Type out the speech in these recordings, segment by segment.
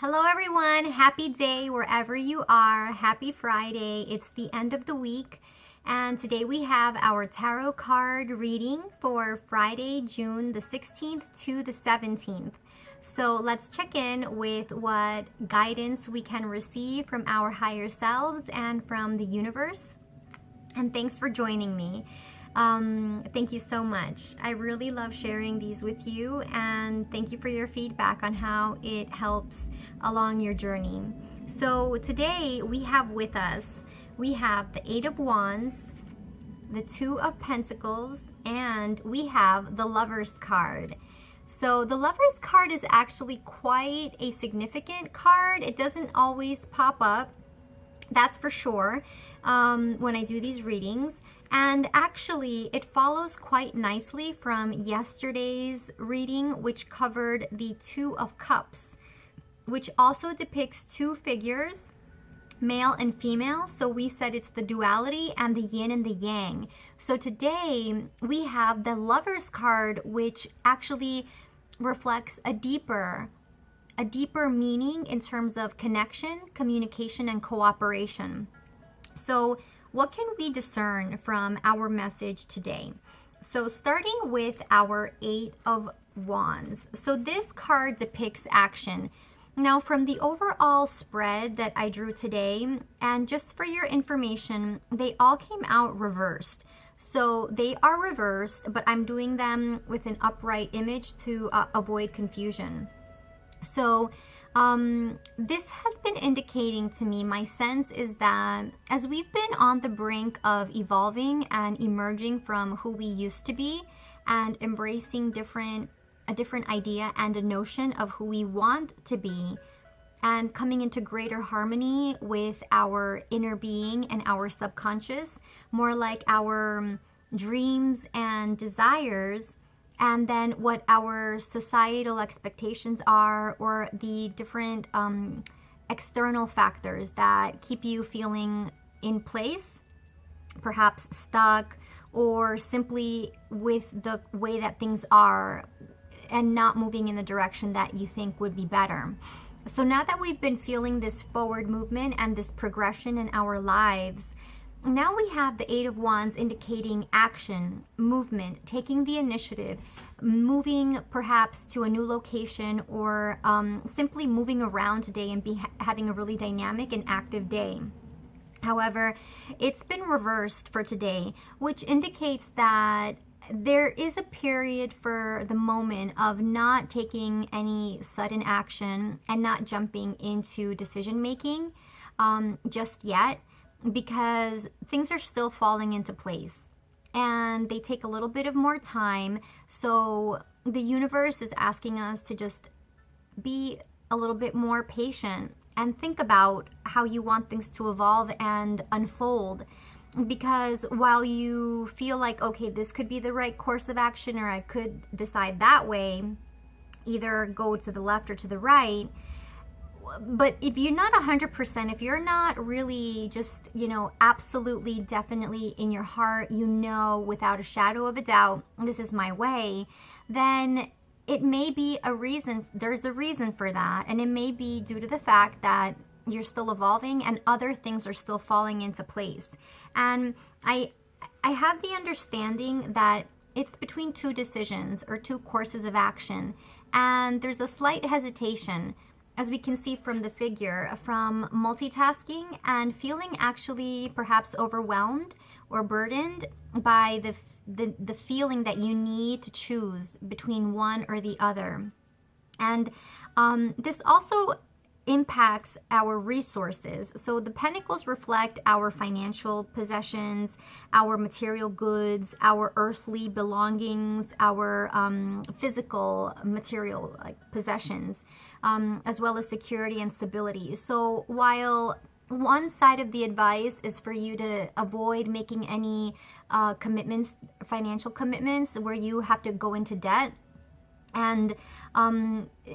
Hello everyone, happy day wherever you are. Happy Friday. It's the end of the week and today we have our tarot card reading for Friday, June the 16th to the 17th. So let's check in with what guidance we can receive from our higher selves and from the universe. And thanks for joining me. Thank you so much. I really love sharing these with you, and thank you for your feedback on how it helps along your journey. So today we have with us, we have the Eight of Wands, the Two of Pentacles, and we have the Lover's card. So the Lover's card is actually quite a significant card. It doesn't always pop up, that's for sure, when I do these readings. And actually, it follows quite nicely from yesterday's reading, which covered the Two of Cups, which also depicts two figures, male and female. So we said it's the duality and the yin and the yang. So today we have the Lover's card, which actually reflects a deeper meaning in terms of connection, communication, and cooperation. So what can we discern from our message today? So starting with our Eight of Wands. So this card depicts action. Now from the overall spread that I drew today, and just for your information, they all came out reversed. So they are reversed, but I'm doing them with an upright image to avoid confusion. So this has been indicating to me, my sense is that as we've been on the brink of evolving and emerging from who we used to be and embracing a different idea and a notion of who we want to be and coming into greater harmony with our inner being and our subconscious, more like our dreams and desires, and then what our societal expectations are, or the different external factors that keep you feeling in place, perhaps stuck, or simply with the way that things are and not moving in the direction that you think would be better. So now that we've been feeling this forward movement and this progression in our lives, now we have the Eight of Wands indicating action, movement, taking the initiative, moving perhaps to a new location, or simply moving around today and having a really dynamic and active day. However, it's been reversed for today, which indicates that there is a period for the moment of not taking any sudden action and not jumping into decision making just yet, because things are still falling into place and they take a little bit of more time. So the universe is asking us to just be a little bit more patient and think about how you want things to evolve and unfold. Because while you feel like, okay, this could be the right course of action, or I could decide that way, either go to the left or to the right, but if you're not 100%, if you're not really just, absolutely, definitely in your heart, without a shadow of a doubt, this is my way, then it may be a reason, there's a reason for that. And it may be due to the fact that you're still evolving and other things are still falling into place. And I have the understanding that it's between two decisions or two courses of action. And there's a slight hesitation, as we can see from the figure, from multitasking and feeling actually perhaps overwhelmed or burdened by the feeling that you need to choose between one or the other. And this also impacts our resources. So the pentacles reflect our financial possessions, our material goods, our earthly belongings, our physical material possessions, as well as security and stability. So while one side of the advice is for you to avoid making any commitments, financial commitments, where you have to go into debt, and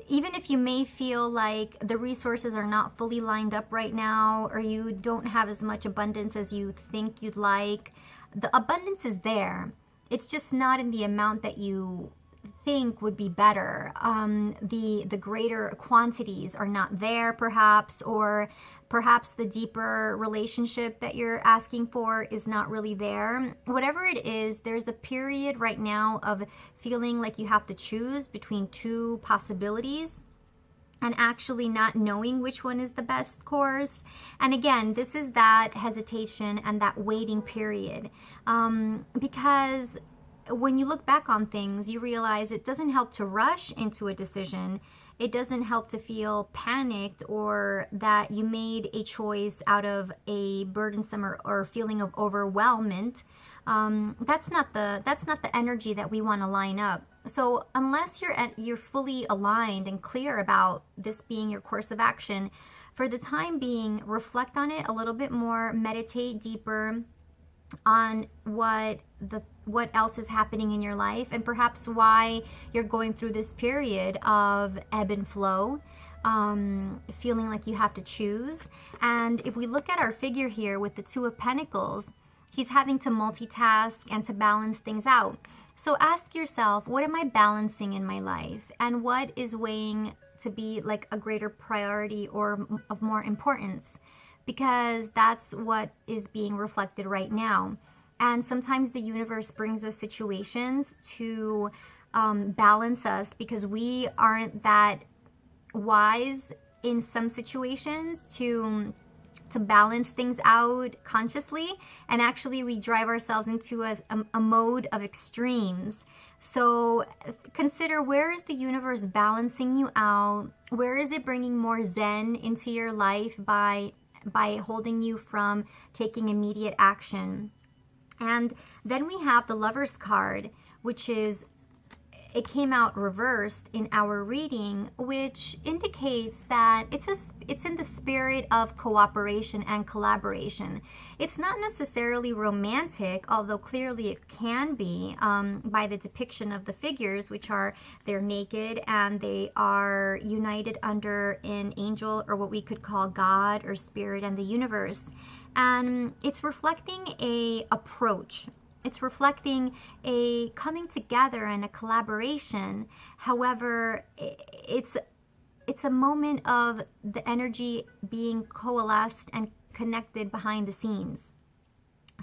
even if you may feel like the resources are not fully lined up right now, or you don't have as much abundance as you think you'd like, the abundance is there. It's just not in the amount that you think would be better. The greater quantities are not there, perhaps, or perhaps the deeper relationship that you're asking for is not really there. Whatever it is, there's a period right now of feeling like you have to choose between two possibilities and actually not knowing which one is the best course. And again, this is that hesitation and that waiting period. Because when you look back on things, you realize it doesn't help to rush into a decision. It doesn't help to feel panicked or that you made a choice out of a burdensome or feeling of overwhelmment. That's not the energy that we want to line up. So unless you're fully aligned and clear about this being your course of action, for the time being, reflect on it a little bit more, meditate deeper on what else is happening in your life, and perhaps why you're going through this period of ebb and flow, feeling like you have to choose. And if we look at our figure here with the Two of Pentacles, he's having to multitask and to balance things out. So ask yourself, what am I balancing in my life? And what is weighing to be like a greater priority or of more importance? Because that's what is being reflected right now. And sometimes the universe brings us situations to balance us because we aren't that wise in some situations to balance things out consciously, and actually we drive ourselves into a mode of extremes. So consider, where is the universe balancing you out? Where is it bringing more zen into your life by holding you from taking immediate action? And then we have the Lovers card, which is, it came out reversed in our reading, which indicates that it's in the spirit of cooperation and collaboration. It's not necessarily romantic, although clearly it can be by the depiction of the figures, which are, they're naked and they are united under an angel, or what we could call God or spirit and the universe. And it's reflecting a approach. It's reflecting a coming together and a collaboration. However, it's a moment of the energy being coalesced and connected behind the scenes.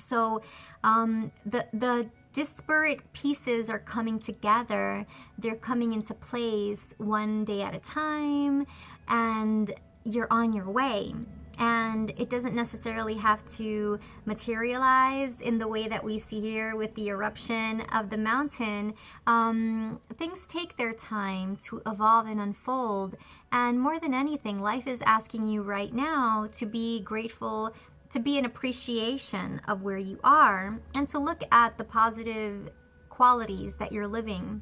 So the disparate pieces are coming together. They're coming into place one day at a time, and you're on your way. And it doesn't necessarily have to materialize in the way that we see here with the eruption of the mountain. Things take their time to evolve and unfold. And more than anything, life is asking you right now to be grateful, to be in appreciation of where you are, and to look at the positive qualities that you're living,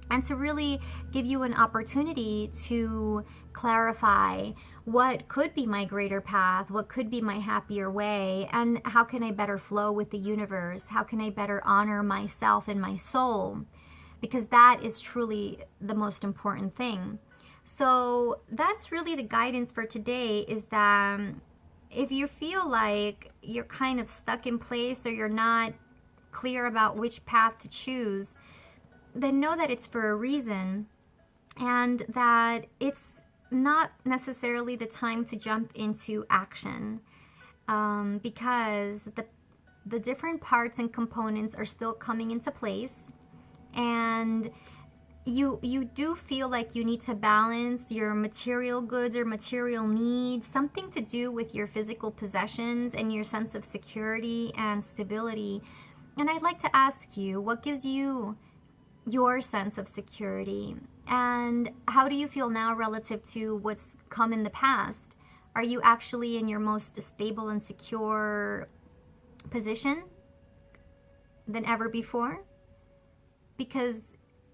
and to really give you an opportunity to clarify what could be my greater path, what could be my happier way, and how can I better flow with the universe? How can I better honor myself and my soul? Because that is truly the most important thing. So that's really the guidance for today, is that if you feel like you're kind of stuck in place, or you're not clear about which path to choose, then know that it's for a reason, and that it's not necessarily the time to jump into action, because the different parts and components are still coming into place, and you do feel like you need to balance your material goods or material needs, something to do with your physical possessions and your sense of security and stability. And I'd like to ask you, what gives you your sense of security? And how do you feel now relative to what's come in the past? Are you actually in your most stable and secure position than ever before? Because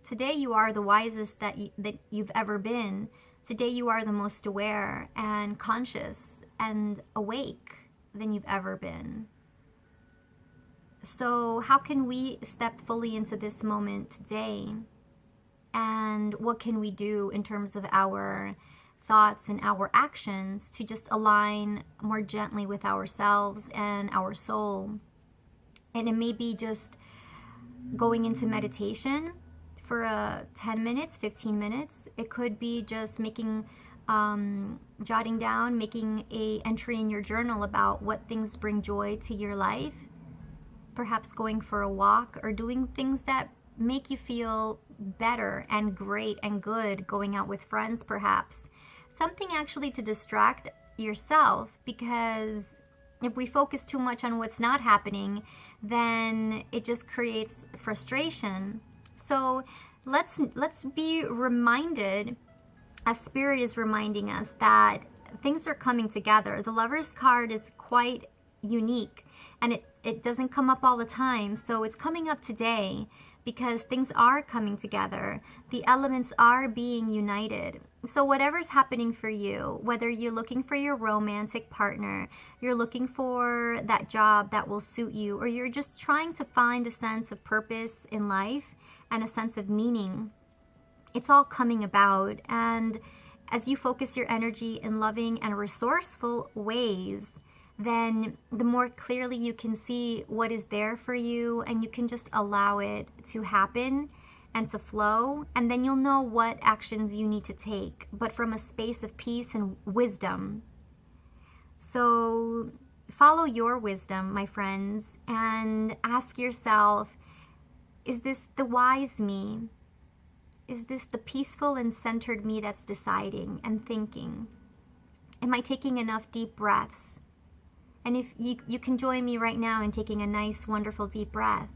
today you are the wisest that you've ever been. Today you are the most aware and conscious and awake than you've ever been. So how can we step fully into this moment today? And what can we do in terms of our thoughts and our actions to just align more gently with ourselves and our soul? And it may be just going into meditation for 10 minutes, 15 minutes. It could be just making, jotting down, making a entry in your journal about what things bring joy to your life. Perhaps going for a walk or doing things that make you feel better and great and good, going out with friends perhaps. Something actually to distract yourself, because if we focus too much on what's not happening, then it just creates frustration. So let's be reminded, as Spirit is reminding us, that things are coming together. The Lover's card is quite unique, and it doesn't come up all the time, so it's coming up today because things are coming together. The elements are being united. So whatever's happening for you, whether you're looking for your romantic partner, you're looking for that job that will suit you, or you're just trying to find a sense of purpose in life and a sense of meaning, it's all coming about. And as you focus your energy in loving and resourceful ways, then the more clearly you can see what is there for you, and you can just allow it to happen and to flow, and then you'll know what actions you need to take, but from a space of peace and wisdom. So follow your wisdom, my friends, and ask yourself, is this the wise me? Is this the peaceful and centered me that's deciding and thinking? Am I taking enough deep breaths? And if you can join me right now in taking a nice, wonderful deep breath.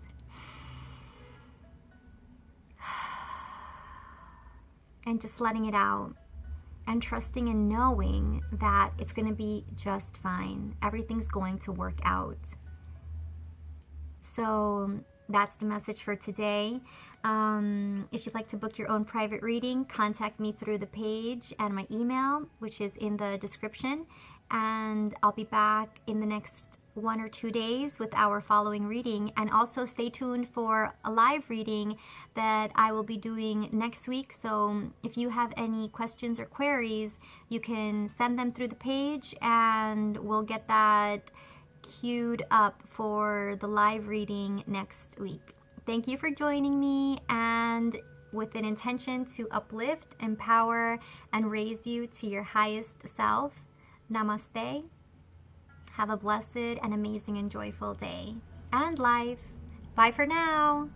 And just letting it out. And trusting and knowing that it's going to be just fine. Everything's going to work out. So that's the message for today. If you'd like to book your own private reading, contact me through the page and my email, which is in the description. And I'll be back in the next 1 or 2 days with our following reading. And also stay tuned for a live reading that I will be doing next week. So if you have any questions or queries, you can send them through the page and we'll get that queued up for the live reading next week. Thank you for joining me, and with an intention to uplift, empower, and raise you to your highest self. Namaste. Have a blessed and amazing and joyful day and life. Bye for now.